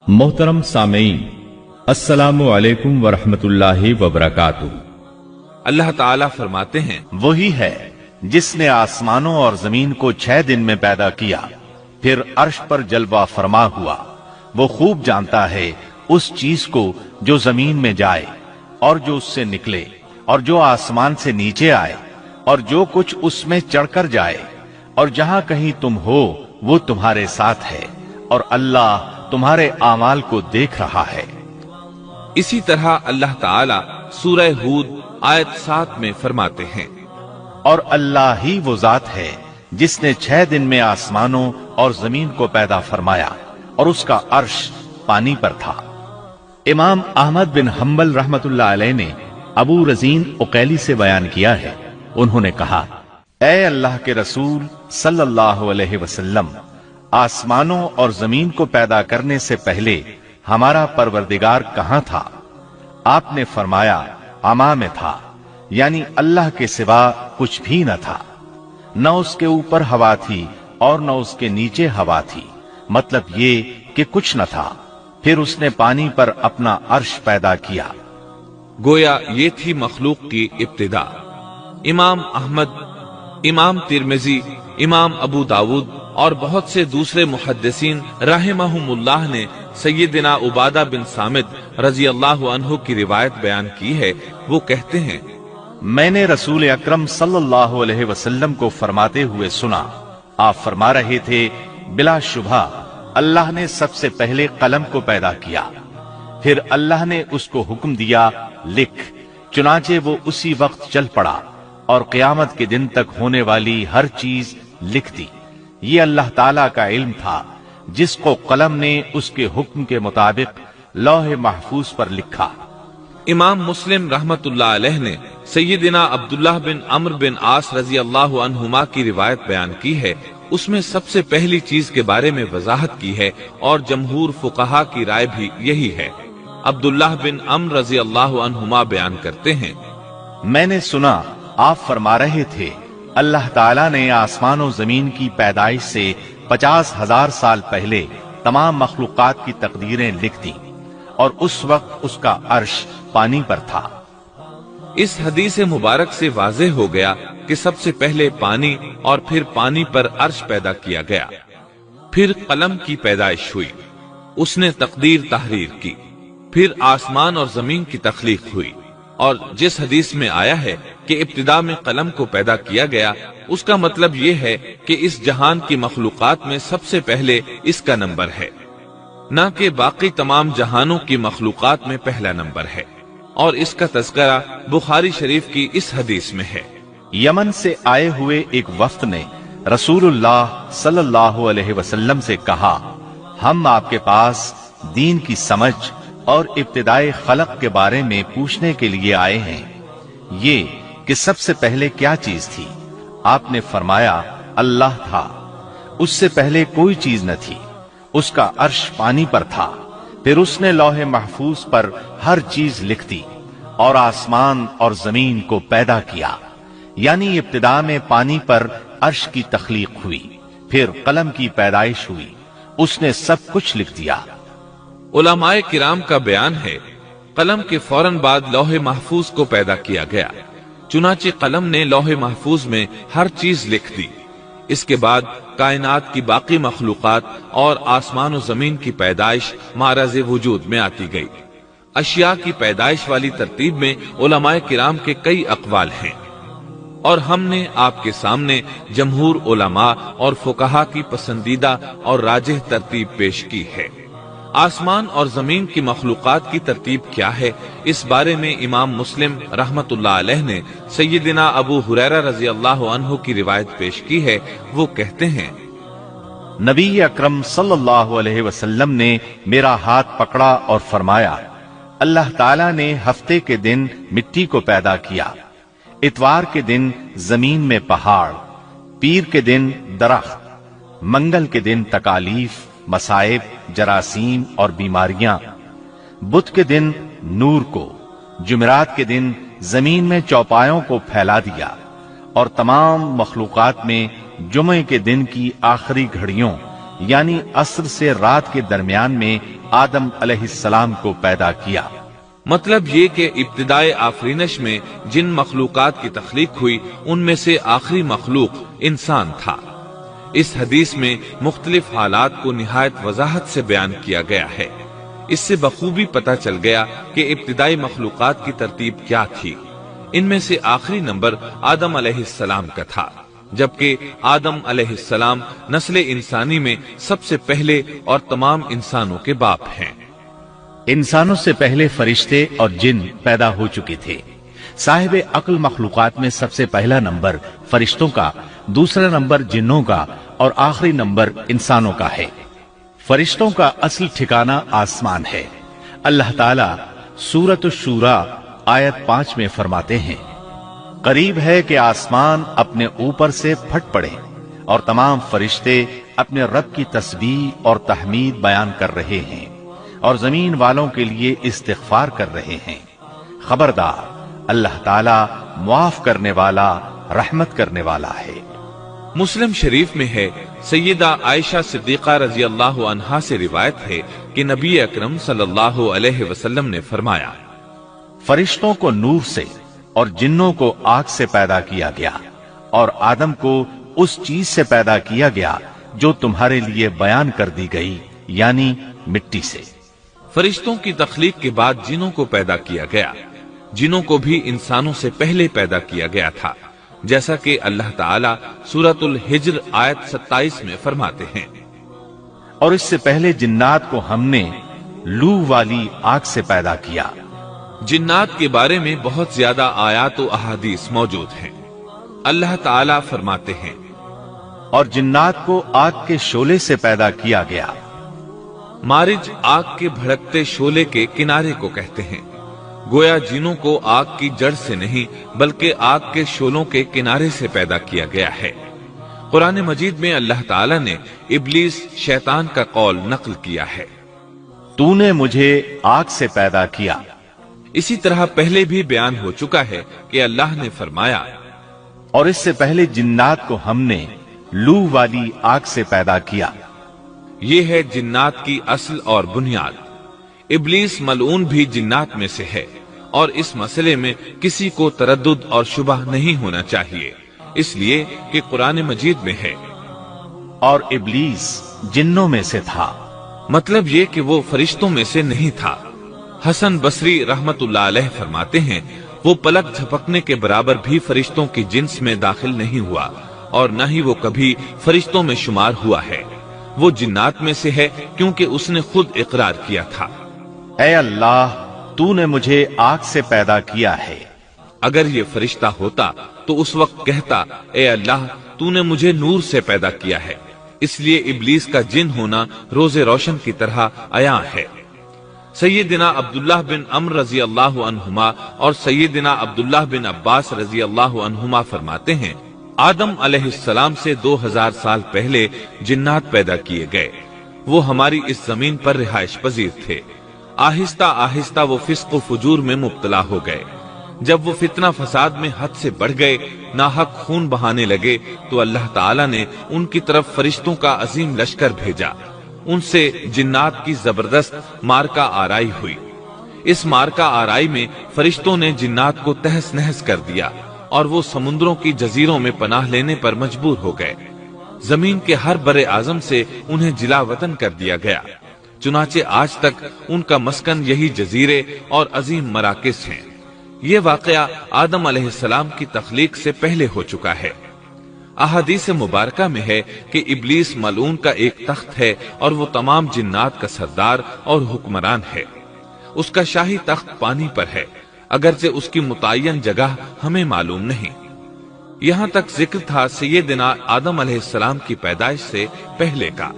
मोहतरम सामीन, अस्सलामु अलैकुम वरहमतुल्लाहि वबरकातुहू। अल्लाह ताला फरमाते हैं, वही है जिसने आसमानों और जमीन को 6 दिन में पैदा किया, फिर अर्श पर जलवा फरमा हुआ। वो खूब जानता है उस चीज को जो जमीन में जाए और जो उससे निकले और जो आसमान से नीचे आए और जो कुछ उसमें चढ़कर जाए, और जहां कहीं तुम हो वो तुम्हारे साथ है, और अल्लाह तुम्हारे आमाल को देख रहा है। इसी तरह अल्लाह ताला सूरह हूद आयत 7 में फरमाते हैं, और अल्लाह ही वो जात है जिसने 6 दिन में आसमानों और जमीन को पैदा फरमाया और उसका अर्श पानी पर था। इमाम अहमद बिन हम्बल रहमतुल्लाह अलैह ने अबू रजीन उकैली से बयान किया है, उन्होंने कहा, ऐ अल्लाह के रसूल सल्लल्लाहु अलैहि वसल्लम, आसमानों और जमीन को पैदा करने से पहले हमारा परवरदिगार कहां था? आपने फरमाया, अमा में था, यानी अल्लाह के सिवा कुछ भी न था। न उसके ऊपर हवा थी और न उसके नीचे हवा थी, मतलब ये कि कुछ न था। फिर उसने पानी पर अपना अर्श पैदा किया। गोया ये थी मखलूक की इब्तिदा। इमाम अहमद, इमाम तिरमिजी, इमाम अबू दाऊद और बहुत से दूसरे मुहद्दिसीन रहमहुमुल्लाह ने सैयदना उबादा बिन सामिद रजी अल्लाह अन्हु की रिवायत बयान की है। वो कहते हैं, मैंने रसूल अकरम सल्लल्लाहु अलैहि वसल्लम को फरमाते हुए सुना। आप फरमा रहे थे, बिला शुबा अल्लाह ने सबसे पहले कलम को पैदा किया, फिर अल्लाह ने उसको हुक्म दिया, लिख। चुनाचे वो उसी वक्त चल पड़ा और क़यामत के दिन तक होने वाली हर चीज लिख दी। ये अल्लाह ताला का इल्म था जिसको कलम ने उसके हुक्म के मुताबिक लौह महफूज पर लिखा। इमाम मुस्लिम रहमतुल्लाह अलैह ने सैयदना अब्दुल्लाह बिन अम्र बिन आस रजी अल्लाह अन्हुमा की रिवायत बयान की है। उसमें सबसे पहली चीज के बारे में वजाहत की है और जमहूर फुकहा की राय भी यही है। अब्दुल्लाह बिन अम्र रजी अल्लाह अन्हुमा बयान करते हैं, मैंने सुना आप फरमा रहे थे, अल्लाह ताला ने आसमान और जमीन की पैदाइश से 50,000 साल पहले तमाम मखलूकात की तकदीरें लिख दी और उस वक्त उसका अर्श पानी पर था। इस हदीस मुबारक से वाज़ेह हो गया कि सबसे पहले पानी और फिर पानी पर अर्श पैदा किया गया। फिर कलम की पैदाइश हुई, उसने तकदीर तहरीर की, फिर आसमान और जमीन की तख्लीक हुई। और जिस हदीस में आया है कि इब्तिदा में कलम को पैदा किया गया, उसका मतलब ये है कि इस जहान की मखलूकात में सबसे पहले इसका नंबर है, न कि बाकी तमाम जहानों की मखलूकात में पहला नंबर है। और इसका तज़किरा बुखारी शरीफ की इस हदीस में है। यमन से आए हुए एक वफ्द ने रसूलुल्लाह सल्लल्लाहु अलैहि वसल्लम से कहा, हम आपके पास दीन की समझ और इब्तिदाई खलक के बारे में पूछने के लिए आए हैं, ये कि सबसे पहले क्या चीज थी? आपने फरमाया, अल्लाह था, उससे पहले कोई चीज न थी, उसका अर्श पानी पर था, फिर उसने लौह महफूज पर हर चीज लिख दी और आसमान और जमीन को पैदा किया। यानी इब्तिदा में पानी पर अर्श की तख्लीक हुई, फिर कलम की पैदाइश हुई, उसने सब कुछ लिख दिया। उलमाए किराम का बयान है, कलम के फौरन बाद लौह महफूज को पैदा किया गया। चुनाचे कलम ने लौह महफूज में हर चीज लिख दी। इसके बाद कायनात की बाकी मखलूकात और आसमान और जमीन की पैदाइश मारज़ वजूद में आती गई। अशिया की पैदाइश वाली तरतीब में उलमाए किराम के कई अक़वाल हैं और हमने आपके सामने जमहूर उलमा और फुकहा की पसंदीदा और राजिह तरतीब पेश की है। आसमान और जमीन की मखलूकात की तरतीब क्या है, इस बारे में इमाम मुस्लिम रहमतुल्लाह अलैह ने सैयदना अबू हुरैरा रजी अल्लाह अन्हु की रिवायत पेश की है। वो कहते हैं, नबी अकरम सल्लल्लाहु अलैहि वसल्लम ने मेरा हाथ पकड़ा और फरमाया, अल्लाह ताला ने हफ्ते के दिन मिट्टी को पैदा किया, इतवार के दिन जमीन में पहाड़, पीर के दिन दरख्त, मंगल के दिन तकालीफ, मसाइब, जरासीम और बीमारियां, बुध के दिन नूर को, जुमेरात के दिन जमीन में चौपायों को फैला दिया और तमाम मखलूकात में जुमे के दिन की आखिरी घड़ियों यानी अस्र से रात के दरमियान में आदम अलैहिस्सलाम को पैदा किया। मतलब ये कि इब्तिदाए आफरीनश में जिन मखलूकात की तख्लीक हुई उनमें से आखिरी मखलूक इंसान था। इस हदीस में मुख्तलिफ हालात को निहायत वजाहत से बयान किया गया है। इससे बखूबी पता चल गया कि इब्तिदाई मखलूकात की तरतीब क्या थी। इनमें से आखिरी नंबर आदम अलैहिस्सलाम का था, जबकि आदम अलैहिस्सलाम नस्ल इंसानी में सबसे पहले और तमाम इंसानों के बाप हैं। इंसानों से पहले फरिश्ते और जिन पैदा हो चुके थे। साहिब अक्ल मखलूकात में सबसे पहला नंबर फरिश्तों का, दूसरा नंबर जिन्नों का और आखिरी नंबर इंसानों का है। फरिश्तों का असल ठिकाना आसमान है। अल्लाह ताला सूरत शूरा आयत 5 में फरमाते हैं, करीब है कि आसमान अपने ऊपर से फट पड़े और तमाम फरिश्ते अपने रब की तस्बीह और तहमीद बयान कर रहे हैं और जमीन वालों के लिए इस्तिग़फार कर रहे हैं। खबरदार, अल्लाह ताला मुआफ करने वाला, रहमत करने वाला है। मुस्लिम शरीफ में है, सैयदा आयशा सिद्दीक़ा रज़ी अल्लाहु अन्हा से रिवायत है कि नबी अकरम सल्लल्लाहु अलैहि वसल्लम ने फरमाया, फरिश्तों को नूर से और जिन्नों को आग से पैदा किया गया और आदम को उस चीज से पैदा किया गया जो तुम्हारे लिए बयान कर दी गई, यानी मिट्टी से। फरिश्तों की तख्लीक के बाद जिनों को पैदा किया गया। जिनों को भी इंसानों से पहले पैदा किया गया था, जैसा कि अल्लाह ताला सूरतुल हिज्र आयत 27 में फरमाते हैं, और इससे पहले जिन्नात को हमने लू वाली आग से पैदा किया। जिन्नात के बारे में बहुत ज्यादा आयात व अहादीस मौजूद हैं। अल्लाह ताला फरमाते हैं, और जिन्नात को आग के शोले से पैदा किया गया। मारिज आग के भड़कते शोले के किनारे को कहते हैं। गोया जिनों को आग की जड़ से नहीं बल्कि आग के शोलों के किनारे से पैदा किया गया है। कुरान मजीद में अल्लाह ताला ने इब्लीस शैतान का कौल नकल किया है, तूने मुझे आग से पैदा किया। इसी तरह पहले भी बयान हो चुका है कि अल्लाह ने फरमाया, और इससे पहले जिन्नात को हमने लू वाली आग से पैदा किया। ये है जिन्नात की असल और बुनियाद। इब्लीस मलऊन भी जिन्नात में से है और इस मसले में किसी को तरद्दुद और शुबह नहीं होना चाहिए, इसलिए कि कुरान मजीद में है, और इब्लीस जिन्नों में से था। मतलब ये कि वो फरिश्तों में से नहीं था। हसन बसरी रहमतुल्लाह अलैह फरमाते हैं, वो पलक झपकने के बराबर भी फरिश्तों की जिन्स में दाखिल नहीं हुआ और न ही वो कभी फरिश्तों में शुमार हुआ है। वो जिन्नात में से है क्योंकि उसने खुद इकरार किया था, ऐ अल्लाह, तूने मुझे आग से पैदा किया है। अगर ये फरिश्ता होता तो उस वक्त कहता, ऐ अल्लाह, तूने मुझे नूर से पैदा किया है। इसलिए इब्लीस का जिन होना रोजे रोशन की तरह आया है। सैयदना अब्दुल्लाह बिन अम्र रजी अल्लाह अन्हुमा और सैयदना अब्दुल्लाह बिन अब्बास रजी अल्लाह अन्हुमा फरमाते हैं, आदम अलैहिस्सलाम से 2000 साल पहले जिन्नात पैदा किए गए। वो हमारी इस जमीन पर रिहाइश पजीर थे। आहिस्ता आहिस्ता वो फिस्क व फुजूर में मुब्तला हो गए। जब वो फितना फसाद में हद से बढ़ गए, नाहक खून बहाने लगे, तो अल्लाह ताला ने उनकी तरफ फरिश्तों का अजीम लश्कर भेजा। उनसे जिन्नात की जबरदस्त मारका आराई हुई। इस मारका आराई में फरिश्तों ने जिन्नात को तहस नहस कर दिया और वो समुद्रों की जजीरों में पनाह लेने पर मजबूर हो गए। जमीन के हर बड़े आजम से उन्हें जिला वतन कर दिया गया। चुनाचे आज तक उनका मस्कन यही जजीरे और अजीम मराकिस हैं। ये वाकया आदम अलैहिस्सलाम की तख्लीक से पहले हो चुका है। अहादीस मुबारका में है कि इब्लीस मलऊन का एक तख्त है और वो तमाम जिन्नात का सरदार और हुक्मरान है। उसका शाही तख्त पानी पर है, अगरचे उसकी मुतय्यन जगह हमें मालूम नहीं। यहाँ तक जिक्र था सैयदना आदम अलैहिस्सलाम की पैदाइश से पहले का।